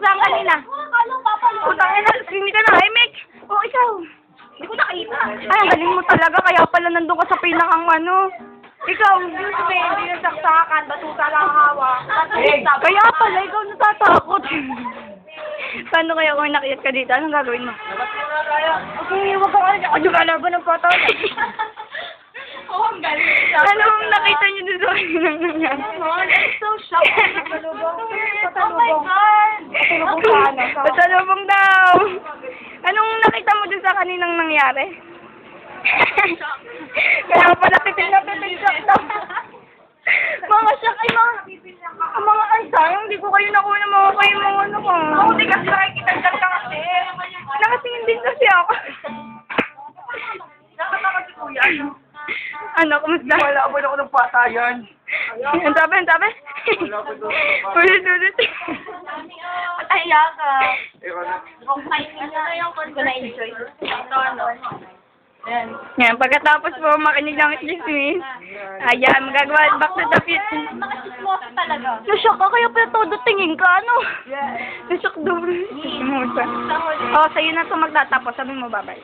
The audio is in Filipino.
saan kanina? Utang ina, hindi ka na, Mike. O, ikaw. Hindi ko nakita. Ay, ang galing mo talaga, kaya pala nandun ka sa pinakang ano. Ikaw, Hindi na saksakan, batuta lang hawak. kaya pala, ikaw natatakot. Paano kaya kung nakiyat ka dito? Anong gagawin mo? Okay, huwag kang ano. Ano ka laban ng pata? Oo, ang galing. Ano ang nakita niyo doon sa kaninang nangyari? I'm so shocked. Oh my God! Pasalubong daw. Anong nakita mo doon sa kaninang nangyari? Kaya pala titig na titig siya. Mga siyak ay mga ay sayang, hindi ko kayo nakuha mga kayo mga ano ko. Ako di kasi nakikita ka kasi. Nakatingin din kasi ako. Nakataka si Kuya. Ano, kumusta? Wala ko na ako ng patayan. Ang sabi, ang sabi? Ulit. Mataya ka. Ewan na. Kung kayo na yung ko na-enjoy. Ito ano. Ayan. Yan, pagkatapos po makinig ng chismis, ayan, magagawa back to the future. Nakasismosa talaga. Nashock ka, kaya pala todo tingin ka, ano? Yes. Nashock daw. Oh, sa'yo na ito magtatapos, sabi mo babay.